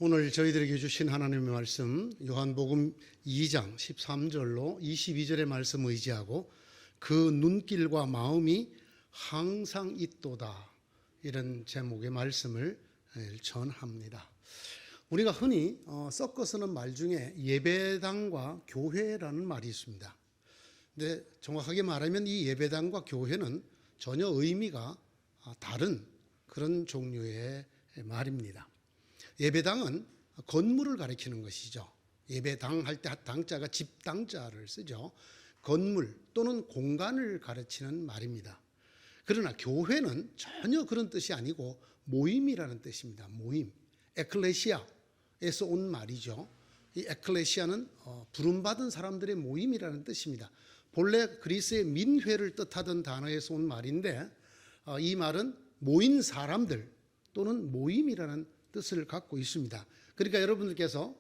오늘 저희들에게 주신 하나님의 말씀 요한복음 2장 13절로 22절의 말씀 의지하고 그 눈길과 마음이 항상 있도다, 이런 제목의 말씀을 전합니다. 우리가 흔히 섞어 쓰는 말 중에 예배당과 교회라는 말이 있습니다. 근데 정확하게 말하면 이 예배당과 교회는 전혀 의미가 다른 그런 종류의 말입니다. 예배당은 건물을 가리키는 것이죠. 예배당 할 때 당자가 집당자를 쓰죠. 건물 또는 공간을 가르치는 말입니다. 그러나 교회는 전혀 그런 뜻이 아니고 모임이라는 뜻입니다. 모임, 에클레시아에서 온 말이죠. 이 에클레시아는 부름받은 사람들의 모임이라는 뜻입니다. 본래 그리스의 민회를 뜻하던 단어에서 온 말인데 이 말은 모인 사람들 또는 모임이라는 뜻을 갖고 있습니다. 그러니까 여러분들께서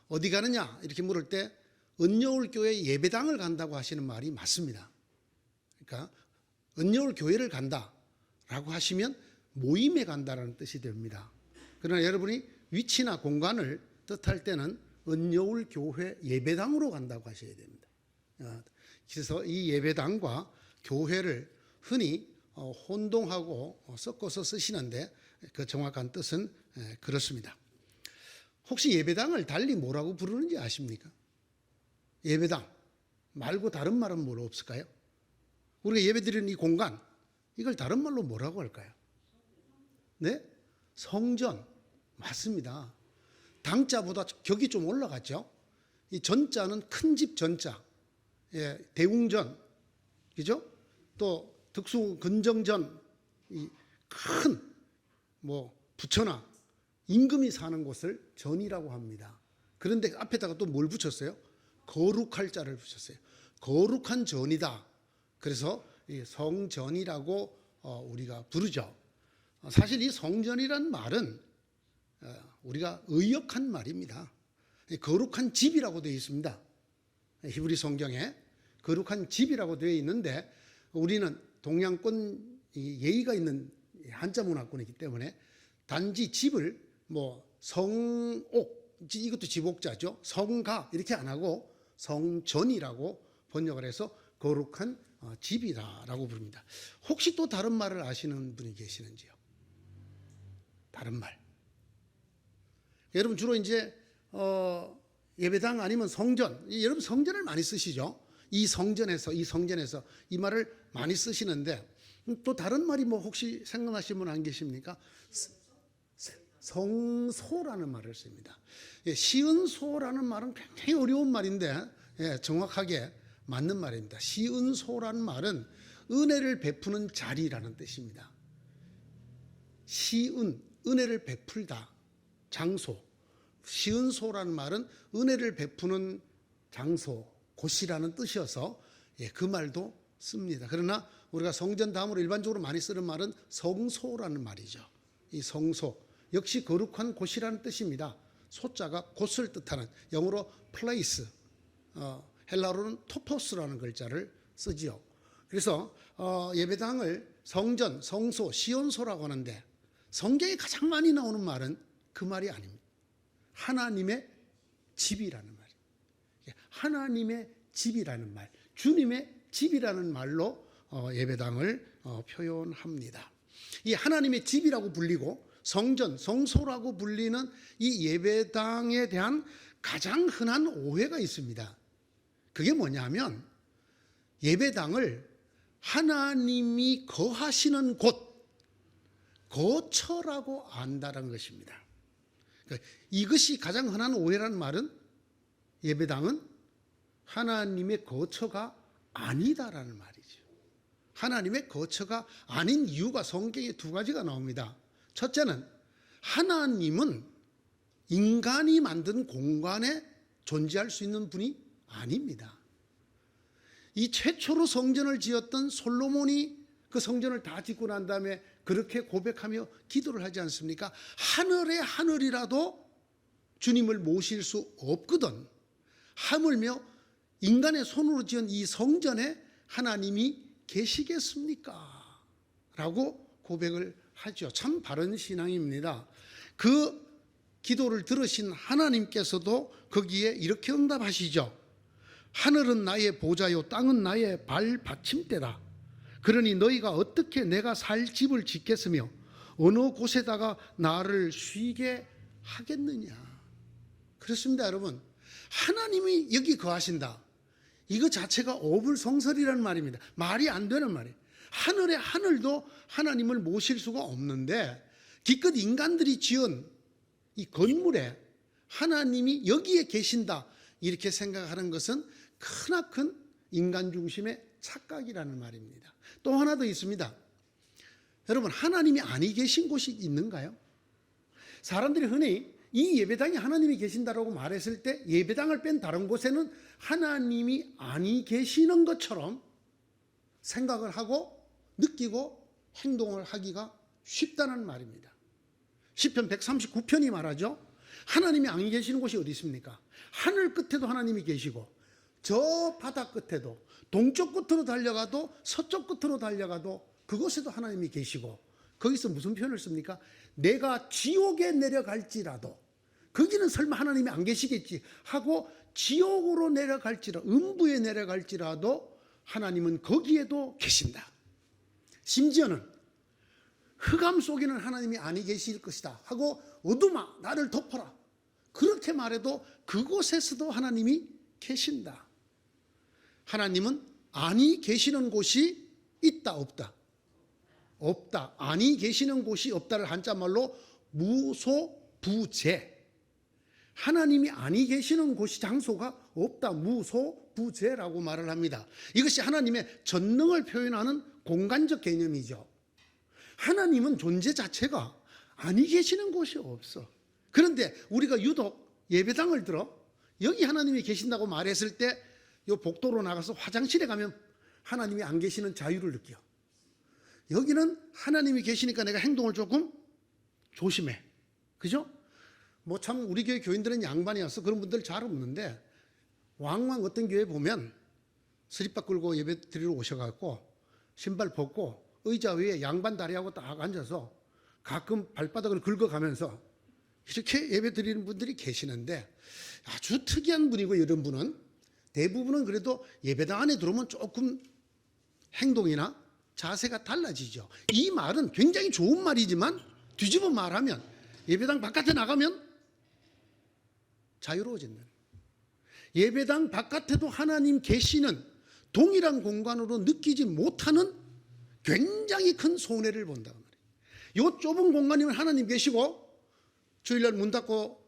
어디 가느냐 이렇게 물을 때 은여울 교회 예배당을 간다고 하시는 말이 맞습니다. 그러니까 은여울 교회를 간다라고 하시면 모임에 간다라는 뜻이 됩니다. 그러나 여러분이 위치나 공간을 뜻할 때는 은여울 교회 예배당으로 간다고 하셔야 됩니다. 그래서 이 예배당과 교회를 흔히 혼동하고 섞어서 쓰시는데 그 정확한 뜻은 그렇습니다. 혹시 예배당을 달리 뭐라고 부르는지 아십니까? 예배당 말고 다른 말은 뭐로 없을까요? 우리가 예배드리는 이 공간, 이걸 다른 말로 뭐라고 할까요? 네? 성전. 맞습니다. 당자보다 격이 좀 올라갔죠? 이 전자는 큰 집 전자, 대웅전, 그죠? 또 특수 근정전, 이 큰 부처나 임금이 사는 곳을 전이라고 합니다. 그런데 앞에다가 또 뭘 붙였어요? 거룩할 자를 붙였어요. 거룩한 전이다. 그래서 이 성전이라고 우리가 부르죠. 사실 이 성전이란 말은 우리가 의역한 말입니다. 거룩한 집이라고 되어 있습니다. 히브리 성경에 거룩한 집이라고 되어 있는데 우리는 동양권 예의가 있는 한자 문화권이기 때문에 단지 집을 성옥, 이것도 집옥자죠. 성가 이렇게 안 하고 성전이라고 번역을 해서 거룩한 집이다라고 부릅니다. 혹시 또 다른 말을 아시는 분이 계시는지요? 다른 말. 여러분 주로 이제 예배당 아니면 성전, 여러분 성전을 많이 쓰시죠. 이 성전에서 이 말을 많이 쓰시는데 또 다른 말이 혹시 생각나시는 분 안 계십니까? 성소라는 말을 씁니다. 시은소라는 말은 굉장히 어려운 말인데 정확하게 맞는 말입니다. 시은소라는 말은 은혜를 베푸는 자리라는 뜻입니다. 시은, 은혜를 베풀다, 장소. 시은소라는 말은 은혜를 베푸는 장소, 곳이라는 뜻이어서 그 말도 씁니다. 그러나 우리가 성전 다음으로 일반적으로 많이 쓰는 말은 성소라는 말이죠. 이 성소 역시 거룩한 곳이라는 뜻입니다. 소자가 곳을 뜻하는, 영어로 place, 헬라어로는 토포스라는 글자를 쓰지요. 그래서 예배당을 성전, 성소, 시온소라고 하는데 성경에 가장 많이 나오는 말은 그 말이 아닙니다. 하나님의 집이라는 말이에요. 하나님의 집이라는 말, 주님의 집이라는 말로 예배당을 표현합니다. 이 하나님의 집이라고 불리고 성전, 성소라고 불리는 이 예배당에 대한 가장 흔한 오해가 있습니다. 그게 뭐냐면 예배당을 하나님이 거하시는 곳, 거처라고 안다는 것입니다. 이것이 가장 흔한 오해라는 말은 예배당은 하나님의 거처가 아니다라는 말이죠. 하나님의 거처가 아닌 이유가 성경에 두 가지가 나옵니다. 첫째는 하나님은 인간이 만든 공간에 존재할 수 있는 분이 아닙니다. 이 최초로 성전을 지었던 솔로몬이 그 성전을 다 짓고 난 다음에 그렇게 고백하며 기도를 하지 않습니까? 하늘의 하늘이라도 주님을 모실 수 없거든 하물며 인간의 손으로 지은 이 성전에 하나님이 계시겠습니까? 라고 고백을 하죠. 참 바른 신앙입니다. 그 기도를 들으신 하나님께서도 거기에 이렇게 응답하시죠. 하늘은 나의 보좌요 땅은 나의 발 받침대다. 그러니 너희가 어떻게 내가 살 집을 짓겠으며 어느 곳에다가 나를 쉬게 하겠느냐. 그렇습니다, 여러분. 하나님이 여기 거하신다. 이거 자체가 어불성설이라는 말입니다. 말이 안 되는 말이에요. 하늘의 하늘도 하나님을 모실 수가 없는데 기껏 인간들이 지은 이 건물에 하나님이 여기에 계신다 이렇게 생각하는 것은 크나큰 인간 중심의 착각이라는 말입니다. 또 하나 더 있습니다. 여러분, 하나님이 아니 계신 곳이 있는가요? 사람들이 흔히 이 예배당에 하나님이 계신다라고 말했을 때 예배당을 뺀 다른 곳에는 하나님이 아니 계시는 것처럼 생각을 하고 느끼고 행동을 하기가 쉽다는 말입니다. 시편 139편이 말하죠. 하나님이 안 계시는 곳이 어디 있습니까? 하늘 끝에도 하나님이 계시고 저 바다 끝에도 동쪽 끝으로 달려가도 서쪽 끝으로 달려가도 그곳에도 하나님이 계시고 거기서 무슨 표현을 씁니까? 내가 지옥에 내려갈지라도 거기는 설마 하나님이 안 계시겠지 하고 지옥으로 내려갈지라도 음부에 내려갈지라도 하나님은 거기에도 계신다. 심지어는 흑암 속에는 하나님이 아니 계실 것이다 하고 어둠아 나를 덮어라 그렇게 말해도 그곳에서도 하나님이 계신다. 하나님은 아니 계시는 곳이 있다 없다? 없다. 아니 계시는 곳이 없다를 한자말로 무소부재. 하나님이 아니 계시는 곳이 장소가 없다. 무소부재라고 말을 합니다. 이것이 하나님의 전능을 표현하는 공간적 개념이죠. 하나님은 존재 자체가 아니 계시는 곳이 없어. 그런데 우리가 유독 예배당을 들어 여기 하나님이 계신다고 말했을 때 이 복도로 나가서 화장실에 가면 하나님이 안 계시는 자유를 느껴. 여기는 하나님이 계시니까 내가 행동을 조금 조심해. 그죠? 뭐 참 우리 교회 교인들은 양반이어서 그런 분들 잘 없는데 왕왕 어떤 교회 보면 스리바 끌고 예배 드리러 오셔갖고 신발 벗고 의자 위에 양반 다리하고 딱 앉아서 가끔 발바닥을 긁어가면서 이렇게 예배 드리는 분들이 계시는데 아주 특이한 분이고 이런 분은 대부분은 그래도 예배당 안에 들어오면 조금 행동이나 자세가 달라지죠. 이 말은 굉장히 좋은 말이지만 뒤집어 말하면 예배당 바깥에 나가면 자유로워진다. 예배당 바깥에도 하나님 계시는 동일한 공간으로 느끼지 못하는 굉장히 큰 손해를 본다고 말이에요. 이 좁은 공간이면 하나님 계시고 주일날 문 닫고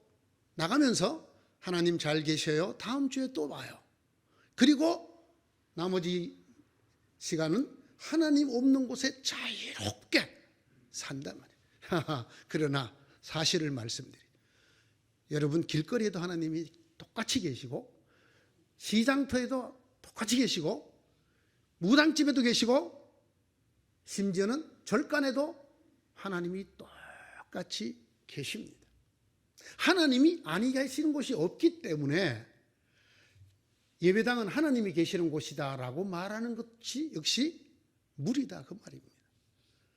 나가면서 하나님 잘 계셔요. 다음 주에 또 와요. 그리고 나머지 시간은 하나님 없는 곳에 자유롭게 산단 말이에요. 그러나 사실을 말씀드려요. 여러분 길거리에도 하나님이 똑같이 계시고 시장터에도 똑같이 계시고 무당집에도 계시고 심지어는 절간에도 하나님이 똑같이 계십니다. 하나님이 아니 계시는 곳이 없기 때문에 예배당은 하나님이 계시는 곳이다라고 말하는 것이 역시 무리다 그 말입니다.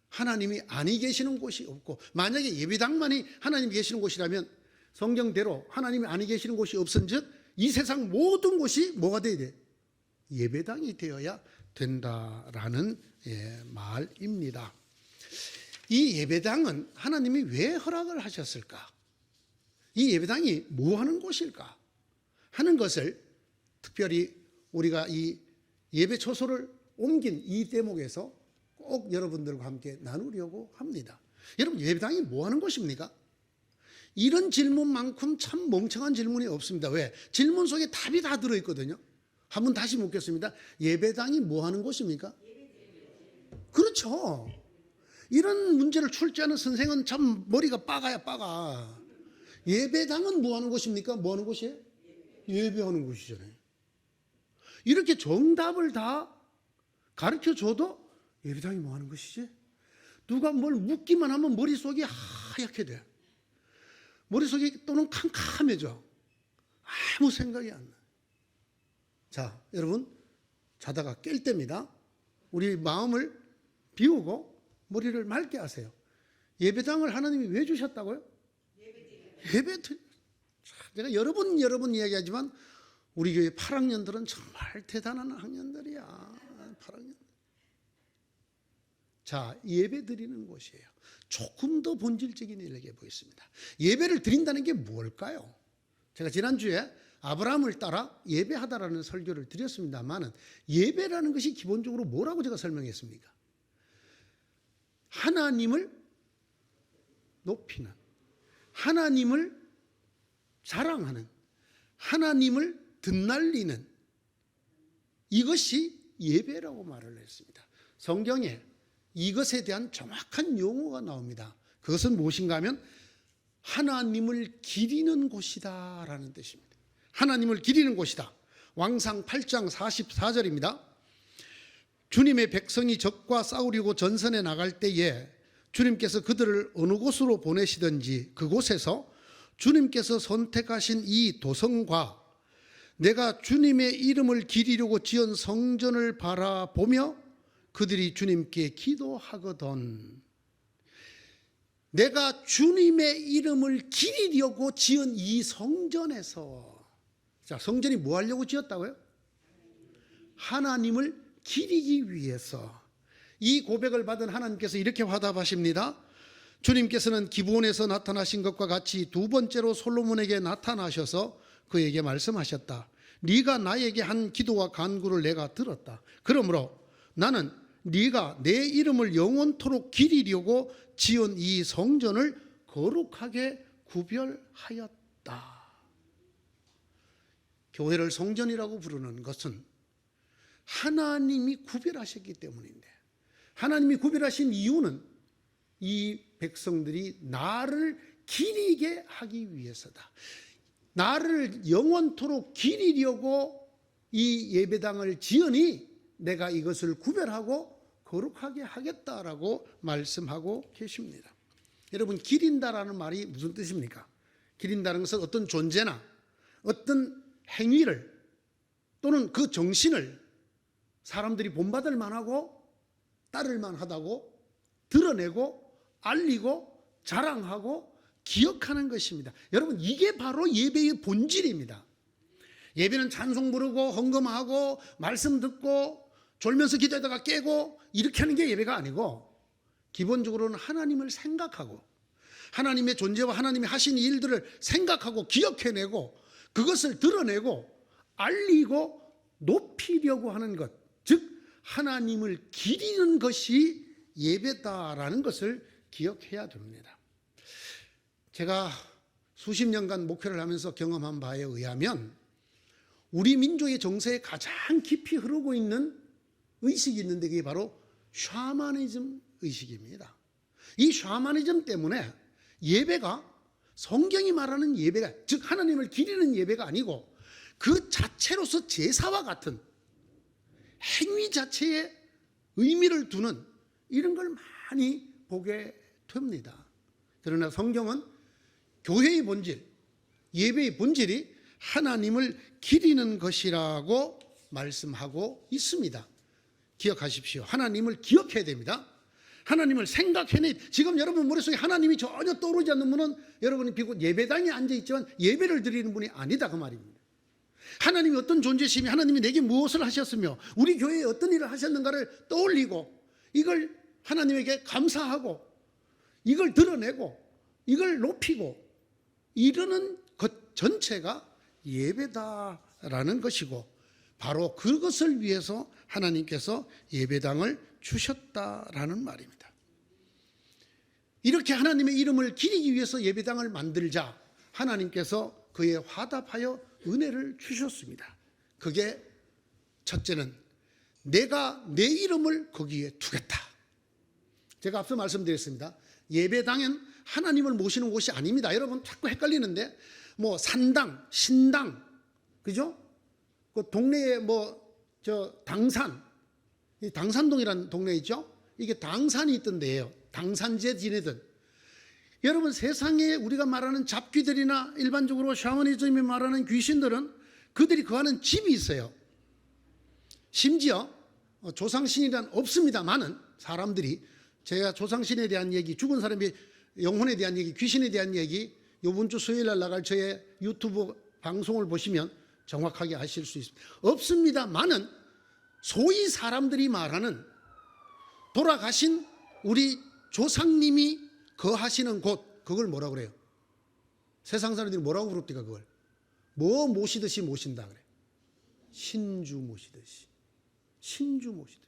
하나님이 아니 계시는 곳이 없고 만약에 예배당만이 하나님이 계시는 곳이라면 성경대로 하나님이 아니 계시는 곳이 없은즉 이 세상 모든 곳이 뭐가 돼야 돼? 예배당이 되어야 된다라는 말입니다. 이 예배당은 하나님이 왜 허락을 하셨을까? 이 예배당이 뭐 하는 곳일까? 하는 것을 특별히 우리가 이 예배 초소를 옮긴 이 대목에서 꼭 여러분들과 함께 나누려고 합니다. 여러분 예배당이 뭐 하는 곳입니까? 이런 질문만큼 참 멍청한 질문이 없습니다. 왜? 질문 속에 답이 다 들어있거든요. 한번 다시 묻겠습니다. 예배당이 뭐 하는 곳입니까? 그렇죠. 이런 문제를 출제하는 선생은 참 머리가 빠가야 빠가. 예배당은 뭐 하는 곳입니까? 뭐 하는 곳이에요? 예배하는 곳이잖아요. 이렇게 정답을 다 가르쳐줘도 예배당이 뭐 하는 것이지? 누가 뭘 묻기만 하면 머릿속이 하얗게 돼. 머릿속이 또는 캄캄해져. 아무 생각이 안 나. 자, 여러분 자다가 깰 때입니다. 우리 마음을 비우고 머리를 맑게 하세요. 예배당을 하나님이 왜 주셨다고요? 예배 내가 여러 번 이야기하지만 우리 교회 8학년들은 정말 대단한 학년들이야. 8학년. 자, 예배 드리는 곳이에요. 조금 더 본질적인 얘기해 보겠습니다. 예배를 드린다는 게 뭘까요? 제가 지난주에 아브라함을 따라 예배하다라는 설교를 드렸습니다만 예배라는 것이 기본적으로 뭐라고 제가 설명했습니까? 하나님을 높이는, 하나님을 자랑하는, 하나님을 드날리는, 이것이 예배라고 말을 했습니다. 성경에 이것에 대한 정확한 용어가 나옵니다. 그것은 무엇인가 하면 하나님을 기리는 곳이다 라는 뜻입니다. 하나님을 기리는 곳이다. 왕상 8장 44절입니다. 주님의 백성이 적과 싸우려고 전선에 나갈 때에 주님께서 그들을 어느 곳으로 보내시든지 그곳에서 주님께서 선택하신 이 도성과 내가 주님의 이름을 기리려고 지은 성전을 바라보며 그들이 주님께 기도하거든. 내가 주님의 이름을 기리려고 지은 이 성전에서, 자, 성전이 뭐 하려고 지었다고요? 하나님을 기리기 위해서. 이 고백을 받은 하나님께서 이렇게 화답하십니다. 주님께서는 기브온에서 나타나신 것과 같이 두 번째로 솔로몬에게 나타나셔서 그에게 말씀하셨다. 네가 나에게 한 기도와 간구를 내가 들었다. 그러므로 나는 네가 내 이름을 영원토록 기리려고 지은 이 성전을 거룩하게 구별하였다. 교회를 성전이라고 부르는 것은 하나님이 구별하셨기 때문인데, 하나님이 구별하신 이유는 이 백성들이 나를 기리게 하기 위해서다. 나를 영원토록 기리려고 이 예배당을 지으니 내가 이것을 구별하고 거룩하게 하겠다라고 말씀하고 계십니다. 여러분, 기린다라는 말이 무슨 뜻입니까? 기린다는 것은 어떤 존재나 어떤 행위를 또는 그 정신을 사람들이 본받을 만하고 따를 만하다고 드러내고 알리고 자랑하고 기억하는 것입니다. 여러분, 이게 바로 예배의 본질입니다. 예배는 찬송 부르고 헌금하고 말씀 듣고 졸면서 기도하다가 깨고 이렇게 하는 게 예배가 아니고, 기본적으로는 하나님을 생각하고 하나님의 존재와 하나님이 하신 일들을 생각하고 기억해내고 그것을 드러내고 알리고 높이려고 하는 것, 즉 하나님을 기리는 것이 예배다라는 것을 기억해야 됩니다. 제가 수십 년간 목회를 하면서 경험한 바에 의하면 우리 민족의 정서에 가장 깊이 흐르고 있는 의식이 있는데 그게 바로 샤머니즘 의식입니다. 이 샤머니즘 때문에 예배가 성경이 말하는 예배가, 즉 하나님을 기리는 예배가 아니고 그 자체로서 제사와 같은 행위 자체에 의미를 두는 이런 걸 많이 보게 됩니다. 그러나 성경은 교회의 본질, 예배의 본질이 하나님을 기리는 것이라고 말씀하고 있습니다. 기억하십시오. 하나님을 기억해야 됩니다. 하나님을 생각해내. 지금 여러분 머릿속에 하나님이 전혀 떠오르지 않는 분은 여러분이 비록 예배당에 앉아있지만 예배를 드리는 분이 아니다 그 말입니다. 하나님이 어떤 존재시며 하나님이 내게 무엇을 하셨으며 우리 교회에 어떤 일을 하셨는가를 떠올리고 이걸 하나님에게 감사하고 이걸 드러내고 이걸 높이고 이러는 것 전체가 예배다라는 것이고, 바로 그것을 위해서 하나님께서 예배당을 주셨다라는 말입니다. 이렇게 하나님의 이름을 기리기 위해서 예배당을 만들자 하나님께서 그에 화답하여 은혜를 주셨습니다. 그게 첫째는 내가 내 이름을 거기에 두겠다. 제가 앞서 말씀드렸습니다. 예배당은 하나님을 모시는 곳이 아닙니다. 여러분 자꾸 헷갈리는데 뭐 산당, 신당, 그죠? 그 동네에 당산, 이 당산동이라는 동네 있죠? 이게 당산이 있던 데예요. 당산제 지내던. 여러분 세상에 우리가 말하는 잡귀들이나 일반적으로 샤머니즘이 말하는 귀신들은 그들이 거하는 집이 있어요. 심지어 조상신이란 없습니다만은 사람들이, 제가 조상신에 대한 얘기, 죽은 사람의 영혼에 대한 얘기, 귀신에 대한 얘기 이번 주 수요일 날 나갈 저의 유튜브 방송을 보시면 정확하게 아실 수 있습니다. 없습니다만은 소위 사람들이 말하는 돌아가신 우리 조상님이 거하시는 곳, 그걸 뭐라고 그래요? 세상 사람들이 뭐라고 부릅니까? 그걸 뭐 모시듯이 모신다 그래. 신주 모시듯이, 신주 모시듯이.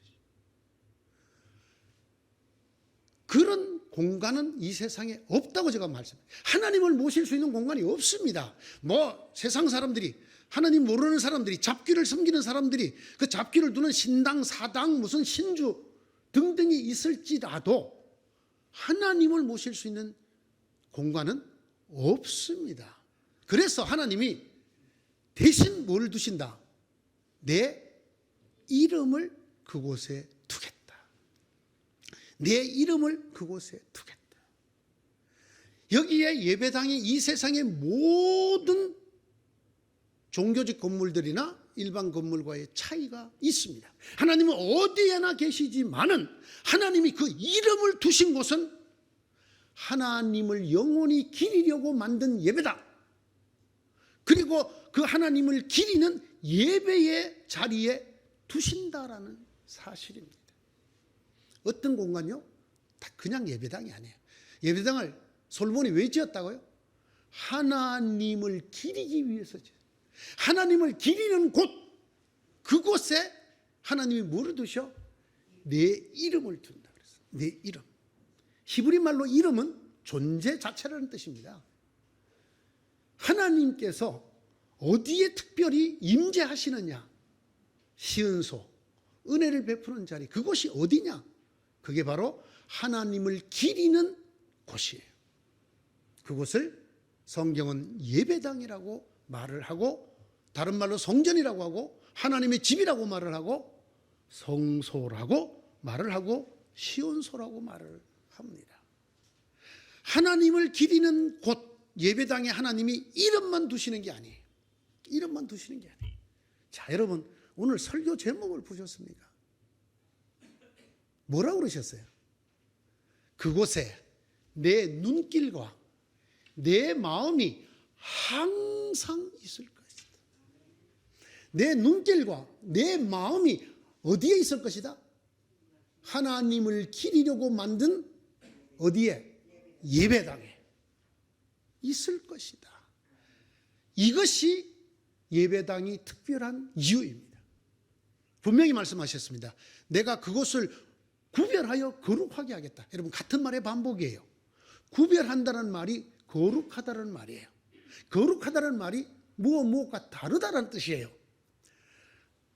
그런 공간은 이 세상에 없다고 제가 말씀드립니다. 하나님을 모실 수 있는 공간이 없습니다. 뭐 세상 사람들이, 하나님 모르는 사람들이, 잡귀를 섬기는 사람들이 그 잡귀를 두는 신당, 사당, 무슨 신주 등등이 있을지라도 하나님을 모실 수 있는 공간은 없습니다. 그래서 하나님이 대신 뭘 두신다? 내 이름을 그곳에 두겠다. 내 이름을 그곳에 두겠다. 여기에 예배당이 이 세상의 모든 종교적 건물들이나 일반 건물과의 차이가 있습니다. 하나님은 어디에나 계시지만은 하나님이 그 이름을 두신 곳은 하나님을 영원히 기리려고 만든 예배당, 그리고 그 하나님을 기리는 예배의 자리에 두신다라는 사실입니다. 어떤 공간요? 다 그냥 예배당이 아니에요. 예배당을 솔로몬이 왜 지었다고요? 하나님을 기리기 위해서 지었어요. 하나님을 기리는 곳, 그곳에 하나님이 뭐를 두셔? 내 이름을 둔다 그랬어요. 내 이름. 히브리 말로 이름은 존재 자체라는 뜻입니다. 하나님께서 어디에 특별히 임재하시느냐? 시은소, 은혜를 베푸는 자리, 그곳이 어디냐? 그게 바로 하나님을 기리는 곳이에요. 그곳을 성경은 예배당이라고 말을 하고, 다른 말로 성전이라고 하고, 하나님의 집이라고 말을 하고, 성소라고 말을 하고, 시온소라고 말을 합니다. 하나님을 기리는 곳, 예배당에 하나님이 이름만 두시는 게 아니에요. 이름만 두시는 게 아니에요. 자, 여러분, 오늘 설교 제목을 보셨습니까? 뭐라고 그러셨어요? 그곳에 내 눈길과 내 마음이 항상 있을 것이다. 내 눈길과 내 마음이 어디에 있을 것이다? 하나님을 기리려고 만든 어디에? 예배당에 있을 것이다. 이것이 예배당이 특별한 이유입니다. 분명히 말씀하셨습니다. 내가 그것을 구별하여 거룩하게 하겠다. 여러분, 같은 말의 반복이에요. 구별한다는 말이 거룩하다는 말이에요. 거룩하다는 말이 무엇과 다르다는 뜻이에요.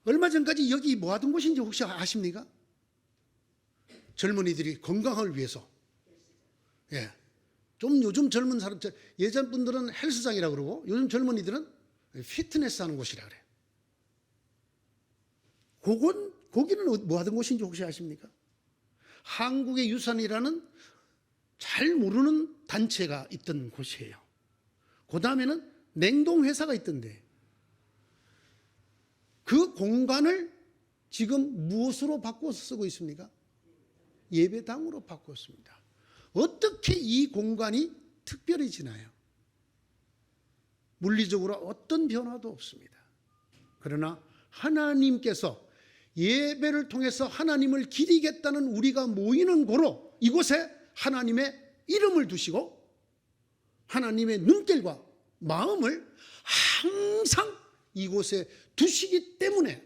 얼마 전까지 여기 뭐 하던 곳인지 혹시 아십니까? 젊은이들이 건강을 위해서, 좀 요즘 젊은 사람, 예전 분들은 헬스장이라고 그러고 요즘 젊은이들은 피트니스 하는 곳이라 그래요. 거기는 뭐 하던 곳인지 혹시 아십니까? 한국의 유산이라는 잘 모르는 단체가 있던 곳이에요. 그 다음에는 냉동회사가 있던데, 그 공간을 지금 무엇으로 바꿔서 쓰고 있습니까? 예배당으로 바꿨습니다. 어떻게 이 공간이 특별해지나요? 물리적으로 어떤 변화도 없습니다. 그러나 하나님께서 예배를 통해서 하나님을 기리겠다는 우리가 모이는 곳으로 이곳에 하나님의 이름을 두시고 하나님의 눈길과 마음을 항상 이곳에 두시기 때문에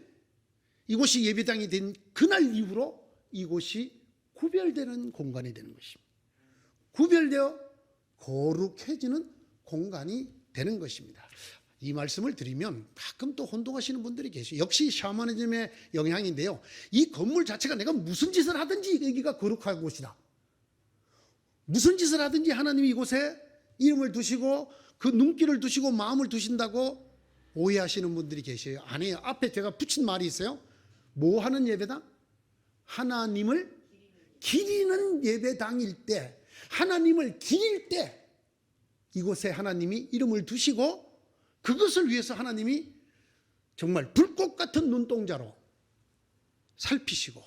이곳이 예배당이 된 그날 이후로 이곳이 구별되는 공간이 되는 것입니다. 구별되어 거룩해지는 공간이 되는 것입니다. 이 말씀을 드리면 가끔 또 혼동하시는 분들이 계세요. 역시 샤머니즘의 영향인데요. 이 건물 자체가 내가 무슨 짓을 하든지 여기가 거룩한 곳이다. 무슨 짓을 하든지 하나님이 이곳에 이름을 두시고 그 눈길을 두시고 마음을 두신다고 오해하시는 분들이 계세요. 아니에요. 앞에 제가 붙인 말이 있어요. 뭐 하는 예배당? 하나님을 기리는 예배당일 때, 하나님을 기릴 때 이곳에 하나님이 이름을 두시고 그것을 위해서 하나님이 정말 불꽃 같은 눈동자로 살피시고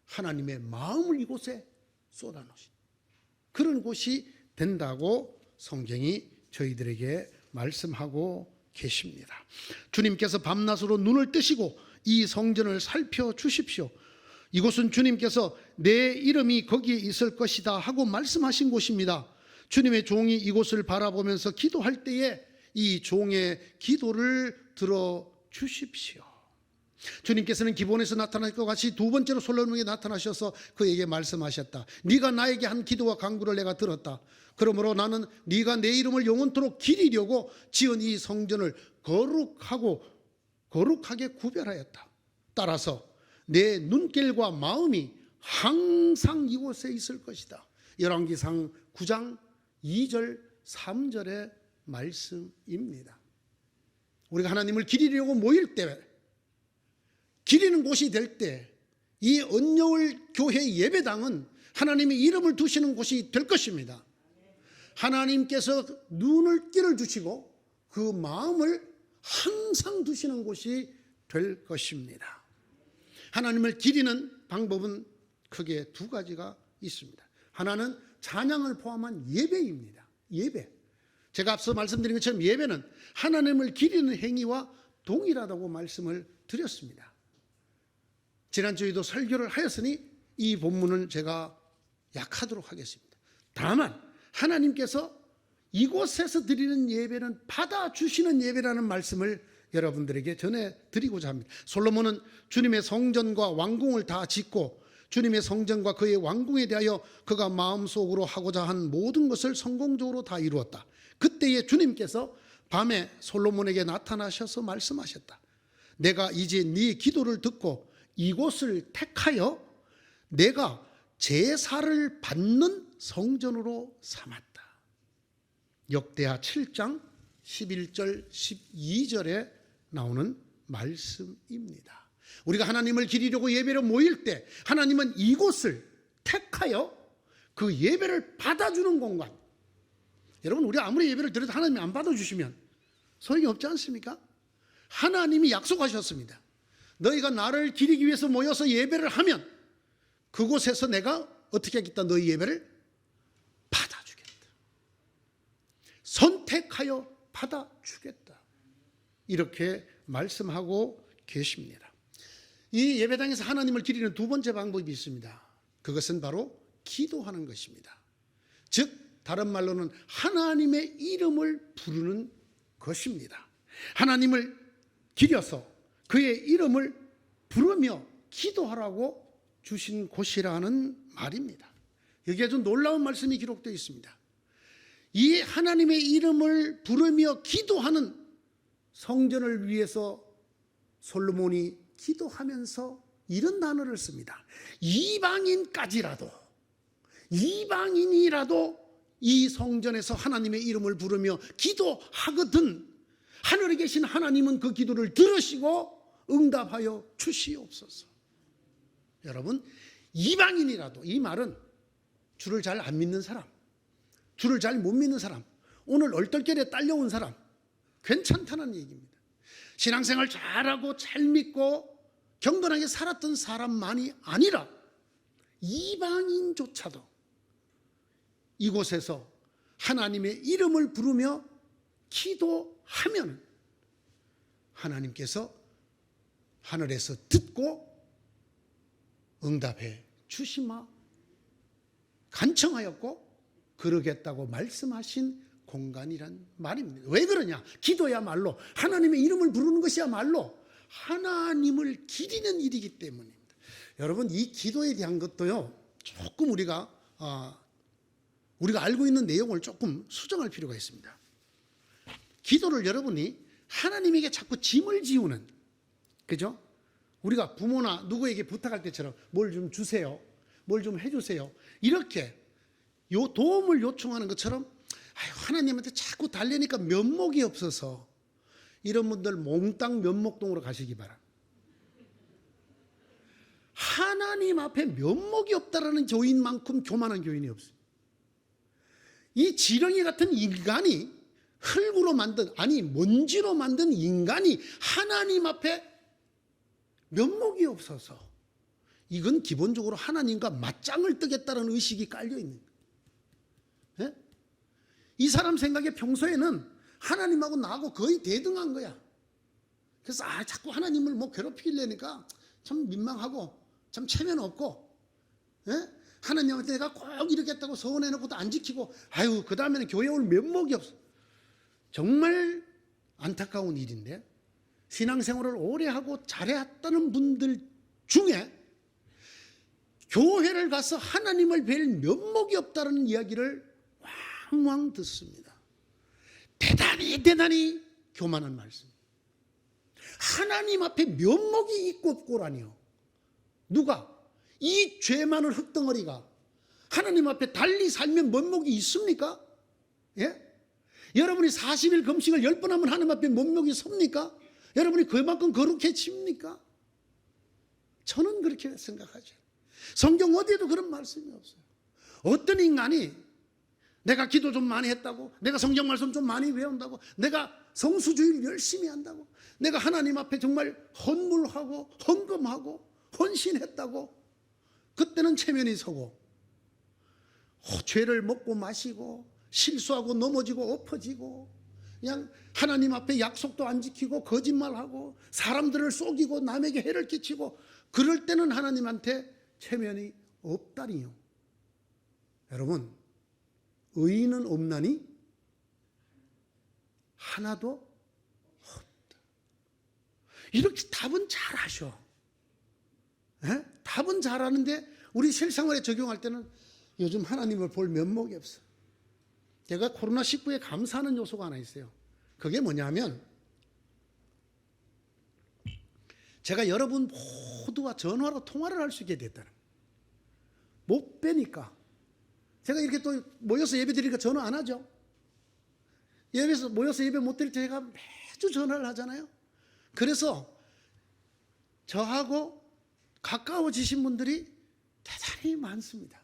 하나님의 마음을 이곳에 쏟아놓으신 그런 곳이 된다고 성경이 저희들에게 말씀하고 계십니다. 주님께서 밤낮으로 눈을 뜨시고 이 성전을 살펴주십시오. 이곳은 주님께서 내 이름이 거기에 있을 것이다 하고 말씀하신 곳입니다. 주님의 종이 이곳을 바라보면서 기도할 때에 이 종의 기도를 들어주십시오. 주님께서는 기본에서 나타날 것 같이 두 번째로 솔로몬에게 나타나셔서 그에게 말씀하셨다. 네가 나에게 한 기도와 간구를 내가 들었다. 그러므로 나는 네가 내 이름을 영원토록 기리려고 지은 이 성전을 거룩하게 구별하였다. 따라서 내 눈길과 마음이 항상 이곳에 있을 것이다. 열왕기상 9장 2절 3절의 말씀입니다. 우리가 하나님을 기리려고 모일 때, 기리는 곳이 될 때 이 언여울 교회 예배당은 하나님의 이름을 두시는 곳이 될 것입니다. 하나님께서 눈을 뜰 주시고 그 마음을 항상 두시는 곳이 될 것입니다. 하나님을 기리는 방법은 크게 두 가지가 있습니다. 하나는 찬양을 포함한 예배입니다. 예배. 제가 앞서 말씀드린 것처럼 예배는 하나님을 기리는 행위와 동일하다고 말씀을 드렸습니다. 지난주에도 설교를 하였으니 이 본문을 제가 약하도록 하겠습니다. 다만 하나님께서 이곳에서 드리는 예배는 받아주시는 예배라는 말씀을 여러분들에게 전해드리고자 합니다. 솔로몬은 주님의 성전과 왕궁을 다 짓고 주님의 성전과 그의 왕궁에 대하여 그가 마음속으로 하고자 한 모든 것을 성공적으로 다 이루었다. 그때에 주님께서 밤에 솔로몬에게 나타나셔서 말씀하셨다. 내가 이제 네 기도를 듣고 이곳을 택하여 내가 제사를 받는 성전으로 삼았다. 역대하 7장 11절 12절에 나오는 말씀입니다. 우리가 하나님을 기리려고 예배로 모일 때 하나님은 이곳을 택하여 그 예배를 받아주는 공간. 여러분, 우리 아무리 예배를 드려도 하나님이 안 받아주시면 소용이 없지 않습니까? 하나님이 약속하셨습니다. 너희가 나를 기리기 위해서 모여서 예배를 하면 그곳에서 내가 어떻게 하겠다? 너희 예배를 받아주겠다. 선택하여 받아주겠다. 이렇게 말씀하고 계십니다. 이 예배당에서 하나님을 기리는 두 번째 방법이 있습니다. 그것은 바로 기도하는 것입니다. 즉 다른 말로는 하나님의 이름을 부르는 것입니다. 하나님을 기려서 그의 이름을 부르며 기도하라고 주신 곳이라는 말입니다. 여기에 좀 놀라운 말씀이 기록되어 있습니다. 이 하나님의 이름을 부르며 기도하는 성전을 위해서 솔로몬이 기도하면서 이런 단어를 씁니다. 이방인이라도 이 성전에서 하나님의 이름을 부르며 기도하거든 하늘에 계신 하나님은 그 기도를 들으시고 응답하여 주시옵소서. 여러분, 이방인이라도, 이 말은 주를 잘 안 믿는 사람, 주를 잘 못 믿는 사람, 오늘 얼떨결에 딸려온 사람 괜찮다는 얘기입니다. 신앙생활 잘하고 잘 믿고 경건하게 살았던 사람만이 아니라 이방인조차도 이곳에서 하나님의 이름을 부르며 기도하면 하나님께서 하늘에서 듣고 응답해 주시마 간청하였고 그러겠다고 말씀하신 공간이란 말입니다. 왜 그러냐? 기도야말로 하나님의 이름을 부르는 것이야말로 하나님을 기리는 일이기 때문입니다. 여러분, 이 기도에 대한 것도요, 조금 우리가 알고 있는 내용을 조금 수정할 필요가 있습니다. 기도를 여러분이 하나님에게 자꾸 짐을 지우는, 그죠? 우리가 부모나 누구에게 부탁할 때처럼 뭘 좀 주세요, 뭘 좀 해주세요, 이렇게 도움을 요청하는 것처럼 하나님한테 자꾸 달래니까 면목이 없어서 이런 분들 몽땅 면목동으로 가시기 바랍니다. 하나님 앞에 면목이 없다라는 교인만큼 교만한 교인이 없어요. 이 지렁이 같은 인간이 흙으로 만든, 아니 먼지로 만든 인간이 하나님 앞에 면목이 없어서 이건 기본적으로 하나님과 맞짱을 뜨겠다는 의식이 깔려 있는 거예요. 예? 이 사람 생각에 평소에는 하나님하고 나하고 거의 대등한 거야. 그래서 자꾸 하나님을 뭐 괴롭히려니까 참 민망하고 참 체면 없고, 예? 하나님한테 내가 꼭 이렇게 했다고 서원해놓고도 안 지키고, 그 다음에는 교회 올 면목이 없어. 정말 안타까운 일인데, 신앙생활을 오래 하고 잘했다는 분들 중에 교회를 가서 하나님을 뵐 면목이 없다는 이야기를 왕왕 듣습니다. 대단히 교만한 말씀. 하나님 앞에 면목이 있고 없고라니요. 누가? 이 죄 많은 흙덩어리가 하나님 앞에 달리 살면 면목이 있습니까? 예? 여러분이 40일 금식을 10번 하면 하나님 앞에 면목이 섭니까? 여러분이 그만큼 거룩해집니까? 저는 그렇게 생각하죠. 성경 어디에도 그런 말씀이 없어요. 어떤 인간이 내가 기도 좀 많이 했다고, 내가 성경 말씀 좀 많이 외운다고, 내가 성수주의를 열심히 한다고, 내가 하나님 앞에 정말 헌물하고 헌금하고 헌신했다고, 그때는 체면이 서고, 죄를 먹고 마시고 실수하고 넘어지고 엎어지고, 그냥 하나님 앞에 약속도 안 지키고 거짓말하고 사람들을 속이고 남에게 해를 끼치고, 그럴 때는 하나님한테 체면이 없다니요. 여러분, 의인은 없나니? 하나도 없다. 이렇게 답은 잘 하셔. 예? 답은 잘하는데 우리 실생활에 적용할 때는 요즘 하나님을 볼 면목이 없어. 제가 코로나19에 감사하는 요소가 하나 있어요. 그게 뭐냐면, 제가 여러분 모두와 전화로 통화를 할 수 있게 됐다는 거예요. 못 뵈니까. 제가 이렇게 또 모여서 예배 드리니까 전화 안 하죠. 예배에서 모여서 예배 못 드릴 때 제가 매주 전화를 하잖아요. 그래서 저하고 가까워지신 분들이 대단히 많습니다.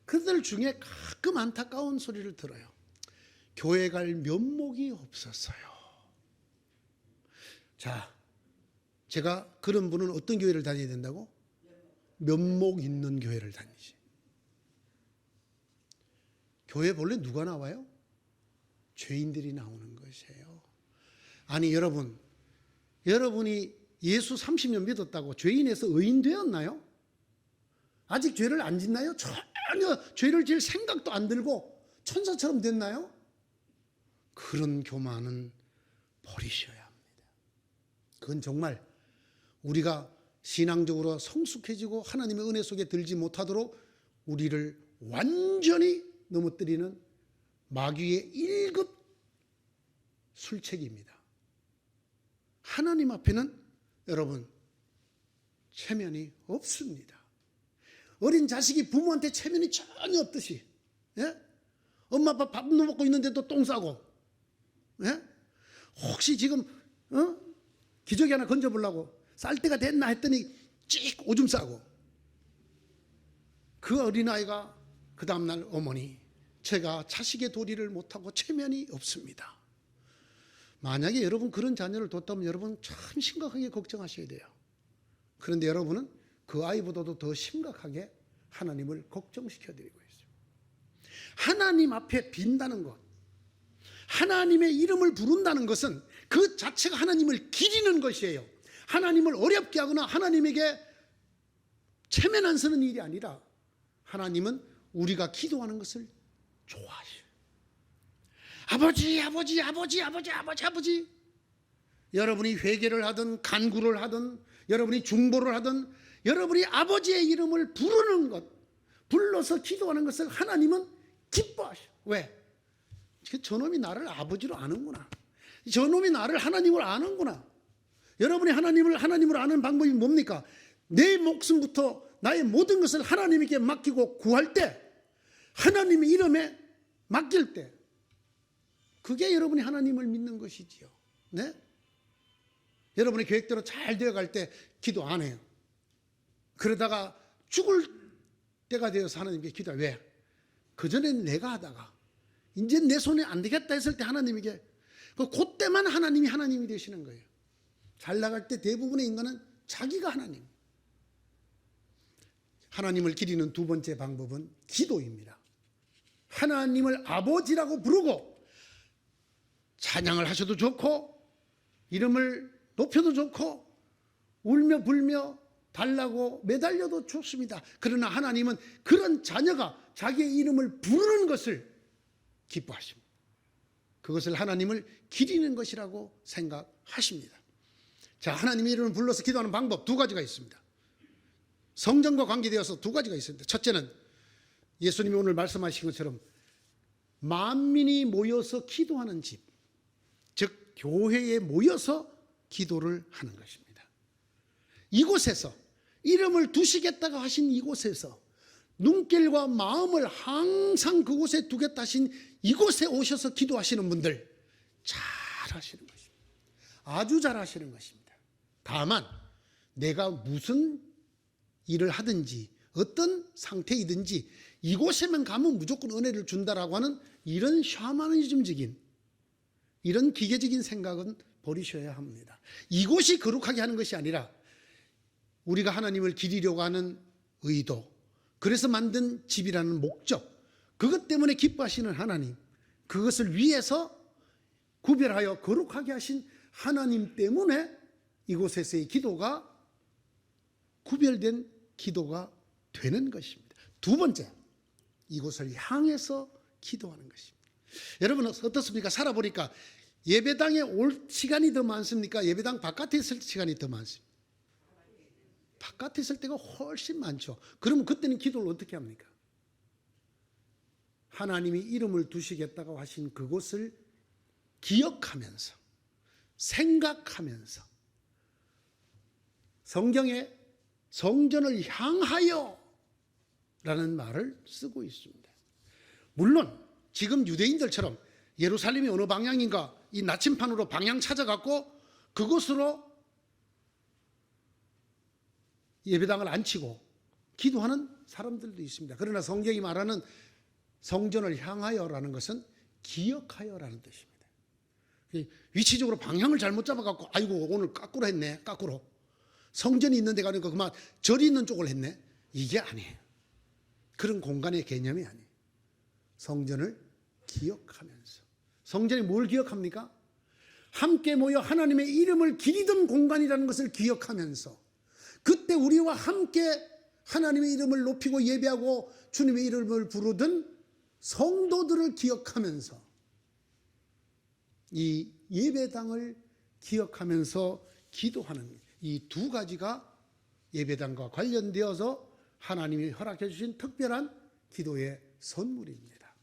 그들 중에 가끔 안타까운 소리를 들어요. 교회 갈 면목이 없었어요. 자, 제가 그런 분은 어떤 교회를 다녀야 된다고? 면목 있는 교회를 다니지. 교회 본래 누가 나와요? 죄인들이 나오는 것이에요. 아니 여러분이 예수 30년 믿었다고 죄인에서 의인 되었나요? 아직 죄를 안 짓나요? 전혀 죄를 지을 생각도 안 들고 천사처럼 됐나요? 그런 교만은 버리셔야 합니다. 그건 정말 우리가 신앙적으로 성숙해지고 하나님의 은혜 속에 들지 못하도록 우리를 완전히 넘어뜨리는 마귀의 1급 술책입니다. 하나님 앞에는 여러분 체면이 없습니다. 어린 자식이 부모한테 체면이 전혀 없듯이, 예? 엄마 아빠 밥 먹고 있는데도 똥 싸고, 예? 혹시 지금 기저귀 하나 건져보려고 쌀 때가 됐나 했더니 찍 오줌 싸고, 그 어린아이가 그 다음날 어머니, 제가 자식의 도리를 못하고 체면이 없습니다. 만약에 여러분 그런 자녀를 뒀다면 여러분 참 심각하게 걱정하셔야 돼요. 그런데 여러분은 그 아이보다도 더 심각하게 하나님을 걱정시켜드리고 있어요. 하나님 앞에 빈다는 것, 하나님의 이름을 부른다는 것은 그 자체가 하나님을 기리는 것이에요. 하나님을 어렵게 하거나 하나님에게 체면 안 서는 일이 아니라, 하나님은 우리가 기도하는 것을 좋아하셔요. 아버지. 여러분이 회개를 하든 간구를 하든 여러분이 중보를 하든 여러분이 아버지의 이름을 부르는 것, 불러서 기도하는 것을 하나님은 기뻐하셔. 왜? 저놈이 나를 아버지로 아는구나. 저놈이 나를 하나님으로 아는구나. 여러분이 하나님을 아는 방법이 뭡니까? 내 목숨부터 나의 모든 것을 하나님에게 맡기고 구할 때, 하나님의 이름에 맡길 때, 그게 여러분이 하나님을 믿는 것이지요. 네? 여러분의 계획대로 잘 되어갈 때 기도 안 해요. 그러다가 죽을 때가 되어서 하나님께 기도해요. 왜? 그전엔 내가 하다가 이제 내 손에 안 되겠다 했을 때 하나님에게, 그때만 하나님이 되시는 거예요. 잘 나갈 때 대부분의 인간은 자기가 하나님. 하나님을 기리는 두 번째 방법은 기도입니다. 하나님을 아버지라고 부르고 찬양을 하셔도 좋고 이름을 높여도 좋고 울며 불며 달라고 매달려도 좋습니다. 그러나 하나님은 그런 자녀가 자기의 이름을 부르는 것을 기뻐하십니다. 그것을 하나님을 기리는 것이라고 생각하십니다. 자, 하나님의 이름을 불러서 기도하는 방법 두 가지가 있습니다. 성전과 관계되어서 두 가지가 있습니다. 첫째는 예수님이 오늘 말씀하신 것처럼 만민이 모여서 기도하는 집, 즉 교회에 모여서 기도를 하는 것입니다. 이곳에서 이름을 두시겠다고 하신 이곳에서 눈길과 마음을 항상 그곳에 두겠다 하신 이곳에 오셔서 기도하시는 분들 잘 하시는 것입니다. 아주 잘 하시는 것입니다. 다만 내가 무슨 일을 하든지 어떤 상태이든지 이곳에만 가면 무조건 은혜를 준다라고 하는 이런 샤머니즘적인 이런 기계적인 생각은 버리셔야 합니다. 이곳이 거룩하게 하는 것이 아니라 우리가 하나님을 기리려고 하는 의도, 그래서 만든 집이라는 목적, 그것 때문에 기뻐하시는 하나님, 그것을 위해서 구별하여 거룩하게 하신 하나님 때문에 이곳에서의 기도가 구별된 기도가 되는 것입니다. 두 번째, 이곳을 향해서 기도하는 것입니다. 여러분 어떻습니까? 살아보니까 예배당에 올 시간이 더 많습니까? 예배당 바깥에 있을 시간이 더 많습니까? 바깥에 있을 때가 훨씬 많죠. 그러면 그때는 기도를 어떻게 합니까? 하나님이 이름을 두시겠다고 하신 그곳을 기억하면서 생각하면서 성경에 성전을 향하여 라는 말을 쓰고 있습니다. 물론 지금 유대인들처럼 예루살렘이 어느 방향인가 이 나침판으로 방향 찾아갖고 그곳으로 예배당을 앉히고 기도하는 사람들도 있습니다. 그러나 성경이 말하는 성전을 향하여라는 것은 기억하여라는 뜻입니다. 위치적으로 방향을 잘못 잡아갖고 아이고 오늘 거꾸로 했네. 거꾸로. 성전이 있는 데 가니까 그만 절이 있는 쪽을 했네. 이게 아니에요. 그런 공간의 개념이 아니에요. 성전을 기억하면서. 성전이 뭘 기억합니까? 함께 모여 하나님의 이름을 기리던 공간이라는 것을 기억하면서 그때 우리와 함께 하나님의 이름을 높이고 예배하고 주님의 이름을 부르던 성도들을 기억하면서 이 예배당을 기억하면서 기도하는 이 두 가지가 예배당과 관련되어서 하나님이 허락해 주신 특별한 기도의 선물입니다.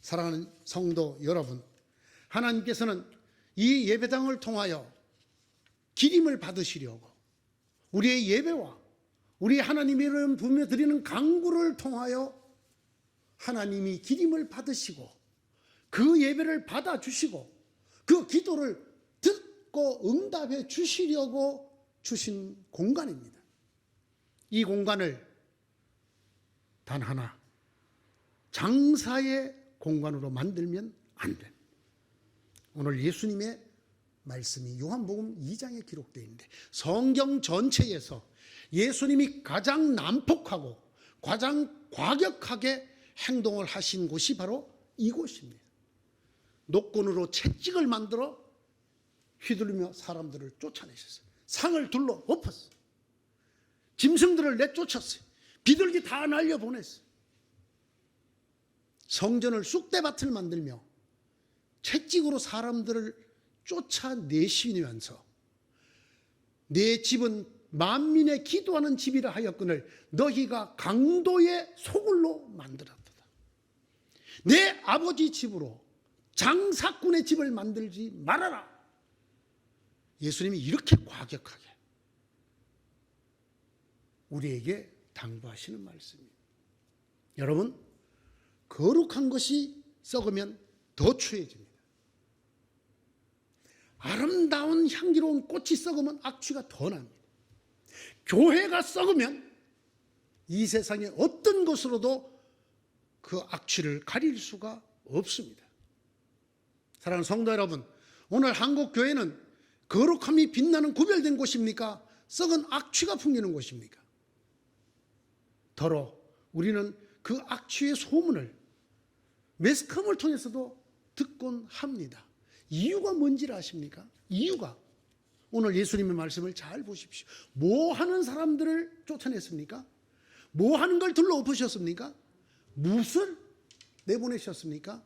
사랑하는 성도 여러분, 하나님께서는 이 예배당을 통하여 기림을 받으시려고 우리의 예배와 우리 하나님의 이름 부르며 드리는 간구를 통하여 하나님이 기림을 받으시고 그 예배를 받아주시고 그 기도를 듣고 응답해 주시려고 주신 공간입니다. 이 공간을 단 하나 장사의 공간으로 만들면 안 됩니다. 오늘 예수님의 말씀이 요한복음 2장에 기록되어 있는데 성경 전체에서 예수님이 가장 난폭하고 가장 과격하게 행동을 하신 곳이 바로 이곳입니다. 노끈으로 채찍을 만들어 휘두르며 사람들을 쫓아내셨어요. 상을 둘러 엎었어요. 짐승들을 내쫓았어요. 비둘기 다 날려보냈어요. 성전을 쑥대밭을 만들며 채찍으로 사람들을 쫓아내시면서 내 집은 만민의 기도하는 집이라 하였거늘 너희가 강도의 소굴로 만들었도다. 내 아버지 집으로 장사꾼의 집을 만들지 말아라. 예수님이 이렇게 과격하게 우리에게 당부하시는 말씀입니다. 여러분, 거룩한 것이 썩으면 더 추해집니다. 아름다운 향기로운 꽃이 썩으면 악취가 더 납니다. 교회가 썩으면 이 세상의 어떤 것으로도 그 악취를 가릴 수가 없습니다. 사랑하는 성도 여러분, 오늘 한국 교회는 거룩함이 빛나는 구별된 곳입니까? 썩은 악취가 풍기는 곳입니까? 더러 우리는 그 악취의 소문을 매스컴을 통해서도 듣곤 합니다. 이유가 뭔지를 아십니까? 이유가 오늘 예수님의 말씀을 잘 보십시오. 뭐 하는 사람들을 쫓아냈습니까? 뭐 하는 걸 둘러엎으셨습니까? 무엇을 내보내셨습니까?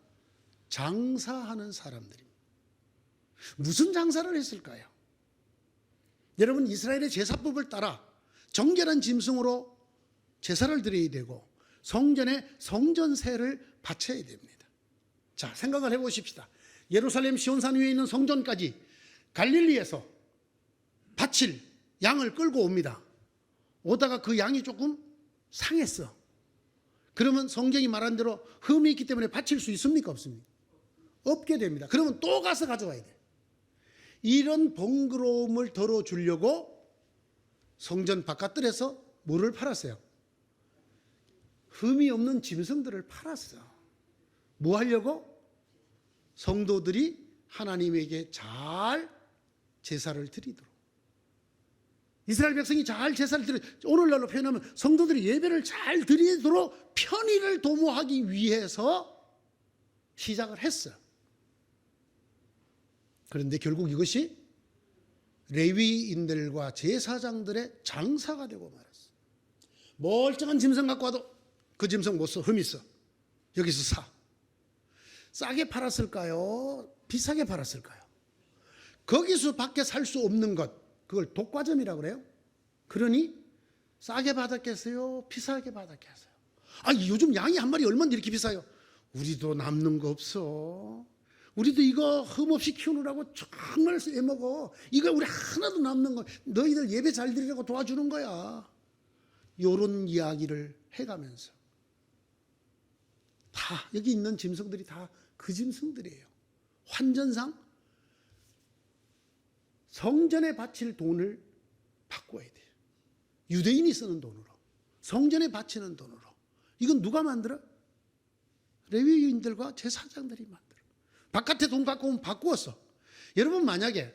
장사하는 사람들입니다. 무슨 장사를 했을까요? 여러분, 이스라엘의 제사법을 따라 정결한 짐승으로 제사를 드려야 되고 성전에 성전세를 바쳐야 됩니다. 자, 생각을 해보십시다. 예루살렘 시온산 위에 있는 성전까지 갈릴리에서 바칠 양을 끌고 옵니다. 오다가 그 양이 조금 상했어. 그러면 성경이 말한 대로 흠이 있기 때문에 바칠 수 있습니까? 없습니까? 없게 됩니다. 그러면 또 가서 가져와야 돼. 이런 번거로움을 덜어주려고 성전 바깥들에서 뭐를 팔았어요? 흠이 없는 짐승들을 팔았어. 뭐 하려고? 성도들이 하나님에게 잘 제사를 드리도록. 이스라엘 백성이 잘 제사를 오늘날로 표현하면 성도들이 예배를 잘 드리도록 편의를 도모하기 위해서 시작을 했어요. 그런데 결국 이것이 레위인들과 제사장들의 장사가 되고 말았어. 멀쩡한 짐승 갖고 와도 그 짐승 못 써, 흠 있어. 여기서 사. 싸게 팔았을까요? 비싸게 팔았을까요? 거기서 밖에 살 수 없는 것, 그걸 독과점이라고 그래요. 그러니 싸게 받았겠어요? 비싸게 받았겠어요? 요즘 양이 한 마리 얼마나 이렇게 비싸요? 우리도 남는 거 없어. 우리도 이거 흠없이 키우느라고 정말 애먹어. 이거 우리 하나도 남는 거, 너희들 예배 잘 드리라고 도와주는 거야. 요런 이야기를 해가면서 다 여기 있는 짐승들이 다 그 짐승들이에요. 환전상 성전에 바칠 돈을 바꿔야 돼요. 유대인이 쓰는 돈으로, 성전에 바치는 돈으로. 이건 누가 만들어? 레위인들과 제사장들이 만들어. 바깥에 돈 갖고 오면 바꾸었어. 여러분, 만약에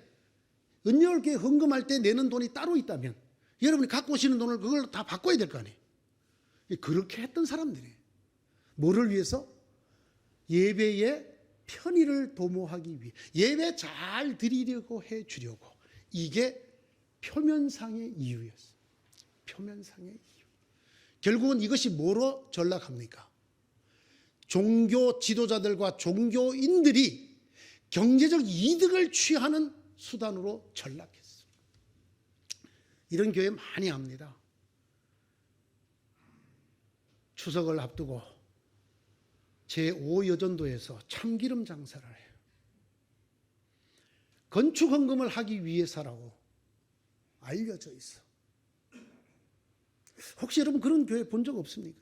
은혜올교회 헌금할 때 내는 돈이 따로 있다면 여러분이 갖고 오시는 돈을 그걸 다 바꿔야 될 거 아니에요. 그렇게 했던 사람들이에요. 뭐를 위해서? 예배의 편의를 도모하기 위해, 예배 잘 드리려고 해주려고. 이게 표면상의 이유였어요. 표면상의 이유. 결국은 이것이 뭐로 전락합니까? 종교 지도자들과 종교인들이 경제적 이득을 취하는 수단으로 전락했어요. 이런 교회 많이 합니다. 추석을 앞두고 제5여전도에서 참기름 장사를 해요. 건축 헌금을 하기 위해서라고 알려져 있어. 혹시 여러분 그런 교회 본 적 없습니까?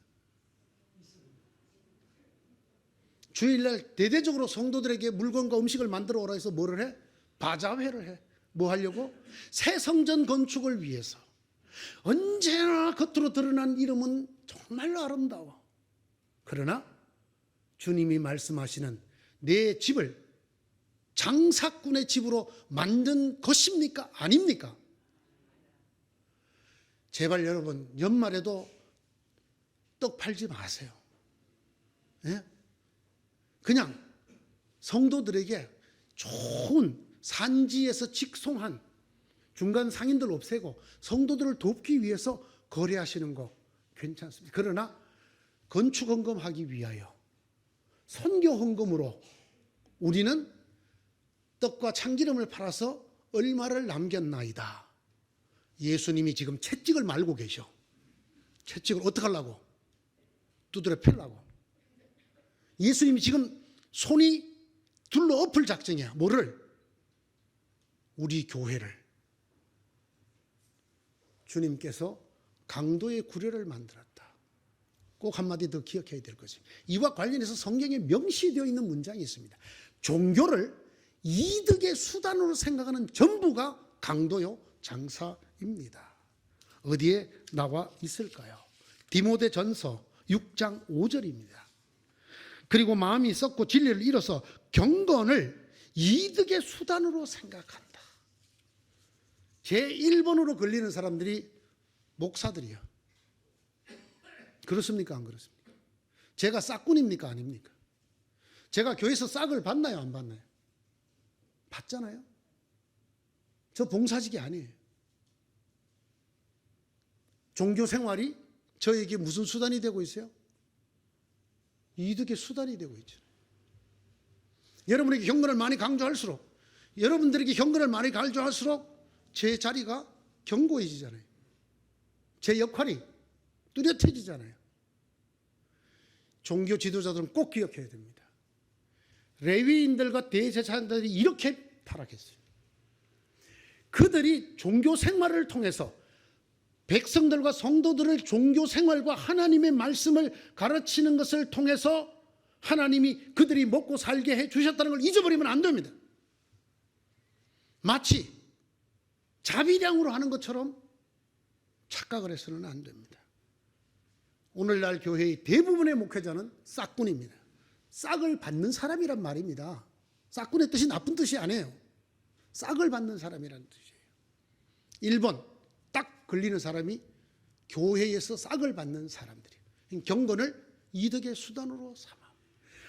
주일날 대대적으로 성도들에게 물건과 음식을 만들어 오라 해서 뭐를 해? 바자회를 해. 뭐 하려고? 새 성전 건축을 위해서. 언제나 겉으로 드러난 이름은 정말로 아름다워. 그러나 주님이 말씀하시는 내 집을 장사꾼의 집으로 만든 것입니까? 아닙니까? 제발 여러분, 연말에도 떡 팔지 마세요. 예? 그냥 성도들에게 좋은 산지에서 직송한 중간 상인들 없애고 성도들을 돕기 위해서 거래하시는 거 괜찮습니다. 그러나 건축 헌금하기 위하여 선교 헌금으로 우리는 떡과 참기름을 팔아서 얼마를 남겼나이다. 예수님이 지금 채찍을 말고 계셔. 채찍을 어떻게 하려고? 두드려 패려고. 예수님이 지금 손이 둘러 엎을 작정이야. 뭐를? 우리 교회를. 주님께서 강도의 구려를 만들었다. 꼭 한마디 더 기억해야 될 것이, 이와 관련해서 성경에 명시되어 있는 문장이 있습니다. 종교를 이득의 수단으로 생각하는 전부가 강도요 장사입니다. 어디에 나와 있을까요? 디모데전서 6장 5절입니다. 그리고 마음이 썩고 진리를 잃어서 경건을 이득의 수단으로 생각한다. 제1번으로 걸리는 사람들이 목사들이요. 그렇습니까? 안 그렇습니까? 제가 싹군입니까? 아닙니까? 제가 교회에서 싹을 받나요, 안 받나요? 받잖아요. 저 봉사직이 아니에요. 종교 생활이 저에게 무슨 수단이 되고 있어요? 이득의 수단이 되고 있죠. 여러분에게 경건을 많이 강조할수록, 여러분들에게 경건을 많이 강조할수록 제 자리가 견고해지잖아요. 제 역할이 뚜렷해지잖아요. 종교 지도자들은 꼭 기억해야 됩니다. 레위인들과 대제사장들이 이렇게 타락했어요. 그들이 종교 생활을 통해서 백성들과 성도들을 종교 생활과 하나님의 말씀을 가르치는 것을 통해서 하나님이 그들이 먹고 살게 해 주셨다는 걸 잊어버리면 안 됩니다. 마치 자비량으로 하는 것처럼 착각을 해서는 안 됩니다. 오늘날 교회의 대부분의 목회자는 싹꾼입니다. 싹을 받는 사람이란 말입니다. 싹꾼의 뜻이 나쁜 뜻이 아니에요. 싹을 받는 사람이라는 뜻이에요. 1번 딱 걸리는 사람이 교회에서 싹을 받는 사람들이에요. 경건을 이득의 수단으로 삼아.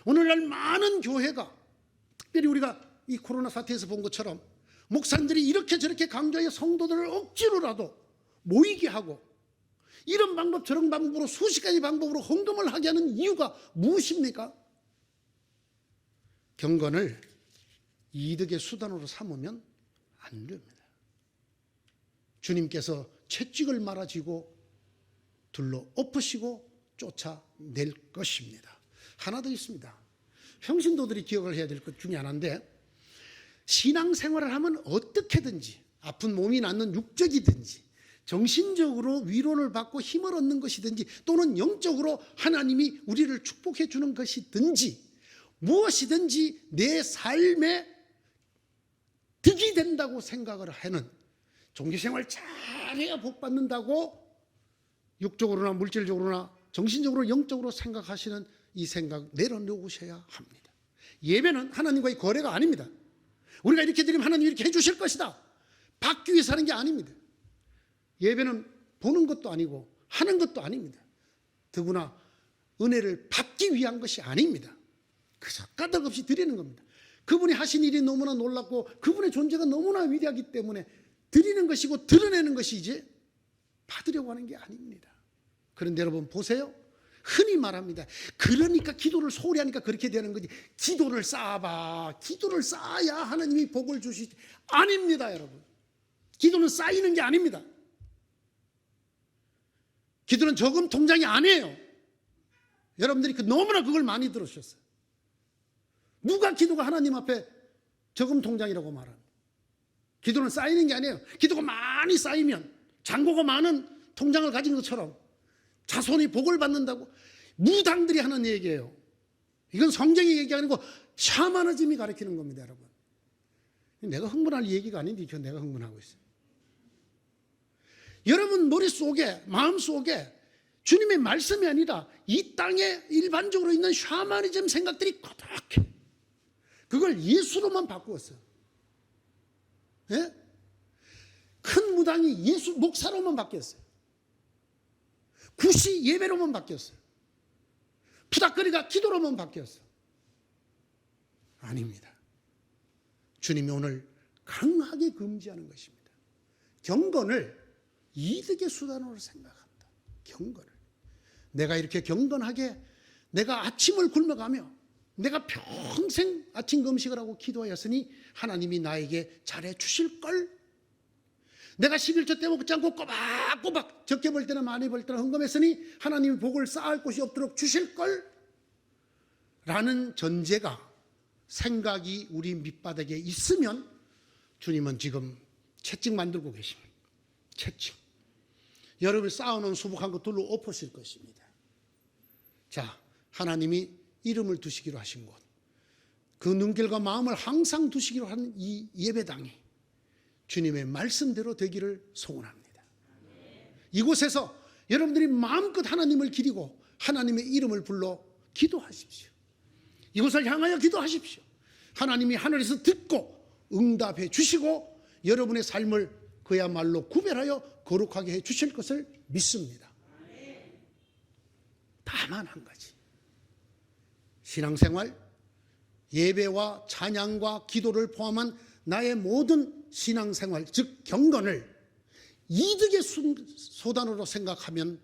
오늘날 많은 교회가, 특별히 우리가 이 코로나 사태에서 본 것처럼 목사님들이 이렇게 저렇게 강조해 성도들을 억지로라도 모이게 하고, 이런 방법 저런 방법으로 수십 가지 방법으로 헌금을 하게 하는 이유가 무엇입니까? 경건을 이득의 수단으로 삼으면 안 됩니다. 주님께서 채찍을 말아쥐고 둘러 엎으시고 쫓아낼 것입니다. 하나 더 있습니다. 평신도들이 기억을 해야 될 것 중에 하나인데, 신앙생활을 하면 어떻게든지 아픈 몸이 낫는 육적이든지 정신적으로 위로를 받고 힘을 얻는 것이든지 또는 영적으로 하나님이 우리를 축복해 주는 것이든지 무엇이든지 내 삶에 득이 된다고 생각을 하는, 종교생활 잘해야 복 받는다고 육적으로나 물질적으로나 정신적으로 영적으로 생각하시는 이 생각 내려놓으셔야 합니다. 예배는 하나님과의 거래가 아닙니다. 우리가 이렇게 드리면 하나님이 이렇게 해주실 것이다, 받기 위해서 하는 게 아닙니다. 예배는 보는 것도 아니고 하는 것도 아닙니다. 더구나 은혜를 받기 위한 것이 아닙니다. 그저 까닭없이 드리는 겁니다. 그분이 하신 일이 너무나 놀랍고 그분의 존재가 너무나 위대하기 때문에 드리는 것이고 드러내는 것이지 받으려고 하는 게 아닙니다. 그런데 여러분 보세요. 흔히 말합니다. 그러니까 기도를 소홀히 하니까 그렇게 되는 거지, 기도를 쌓아봐, 기도를 쌓아야 하나님이 복을 주시지. 아닙니다. 여러분, 기도는 쌓이는 게 아닙니다. 기도는 저금 통장이 아니에요. 여러분들이 너무나 그걸 많이 들으셨어요. 누가 기도가 하나님 앞에 저금 통장이라고 말합니다. 기도는 쌓이는 게 아니에요. 기도가 많이 쌓이면 잔고가 많은 통장을 가진 것처럼 자손이 복을 받는다고 무당들이 하는 얘기예요. 이건 성경이 얘기하는 거, 샤머니즘이 가르치는 겁니다. 여러분, 내가 흥분할 얘기가 아닌데 저 내가 흥분하고 있어요. 여러분 머릿속에, 마음속에 주님의 말씀이 아니라 이 땅에 일반적으로 있는 샤머니즘 생각들이 고독해. 그걸 예수로만 바꾸었어요. 예? 큰 무당이 예수 목사로만 바뀌었어요. 굿이 예배로만 바뀌었어요. 푸닥거리가 기도로만 바뀌었어요. 아닙니다. 주님이 오늘 강하게 금지하는 것입니다. 경건을 이득의 수단으로 생각한다. 경건을. 내가 이렇게 경건하게 내가 아침을 굶어가며 내가 평생 아침 금식을 하고 기도하였으니 하나님이 나에게 잘해 주실걸. 내가 11조 떼먹지 않고 꼬박꼬박 적게 벌 때나 많이 벌 때나 헌금했으니 하나님이 복을 쌓을 곳이 없도록 주실걸. 라는 전제가, 생각이 우리 밑바닥에 있으면 주님은 지금 채찍 만들고 계십니다. 채찍. 여러분이 쌓아놓은 수북한 거 둘로 엎으실 것입니다. 자, 하나님이 이름을 두시기로 하신 곳, 그 눈길과 마음을 항상 두시기로 하는 이 예배당이 주님의 말씀대로 되기를 소원합니다. 이곳에서 여러분들이 마음껏 하나님을 기리고 하나님의 이름을 불러 기도하십시오. 이곳을 향하여 기도하십시오. 하나님이 하늘에서 듣고 응답해 주시고 여러분의 삶을 그야말로 구별하여 거룩하게 해 주실 것을 믿습니다. 다만 한 가지, 신앙생활 예배와 찬양과 기도를 포함한 나의 모든 신앙생활, 즉 경건을 이득의 소단으로 생각하면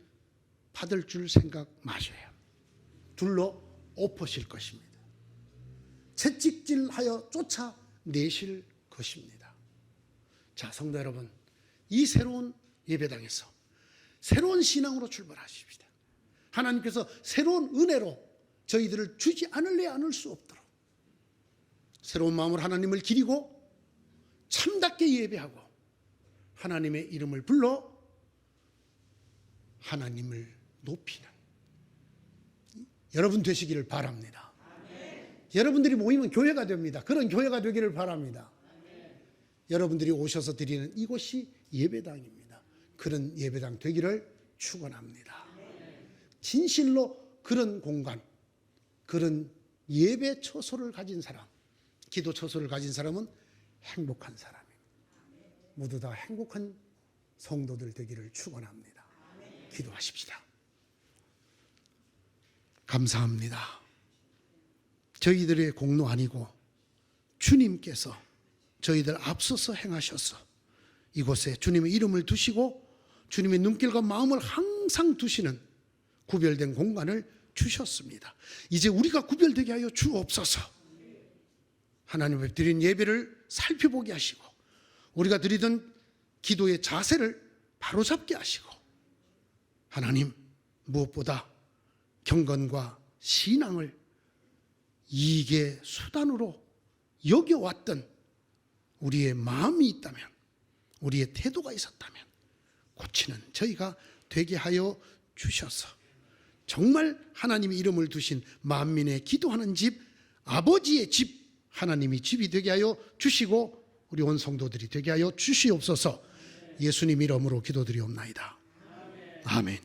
받을 줄 생각 마셔요. 둘로 엎으실 것입니다. 채찍질하여 쫓아내실 것입니다. 자, 성도 여러분, 이 새로운 예배당에서 새로운 신앙으로 출발하십시다. 하나님께서 새로운 은혜로 저희들을 주지 않을래 않을 수 없도록 새로운 마음으로 하나님을 기리고 참답게 예배하고 하나님의 이름을 불러 하나님을 높이는 여러분 되시기를 바랍니다. 여러분들이 모이면 교회가 됩니다. 그런 교회가 되기를 바랍니다. 여러분들이 오셔서 드리는 이곳이 예배당입니다. 그런 예배당 되기를 축원합니다. 진실로 그런 공간, 그런 예배 처소를 가진 사람, 기도 처소를 가진 사람은 행복한 사람입니다. 모두 다 행복한 성도들 되기를 축원합니다. 기도하십시다. 감사합니다. 저희들의 공로 아니고 주님께서 저희들 앞서서 행하셔서 이곳에 주님의 이름을 두시고 주님의 눈길과 마음을 항상 두시는 구별된 공간을 주셨습니다. 이제 우리가 구별되게 하여 주옵소서. 하나님 앞에 드린 예배를 살펴보게 하시고 우리가 드리던 기도의 자세를 바로잡게 하시고 하나님 무엇보다 경건과 신앙을 이익의 수단으로 여겨왔던 우리의 마음이 있다면, 우리의 태도가 있었다면 고치는 저희가 되게 하여 주셔서 정말 하나님의 이름을 두신 만민의 기도하는 집, 아버지의 집, 하나님이 집이 되게 하여 주시고 우리 온 성도들이 되게 하여 주시옵소서. 예수님 이름으로 기도드리옵나이다. 아멘.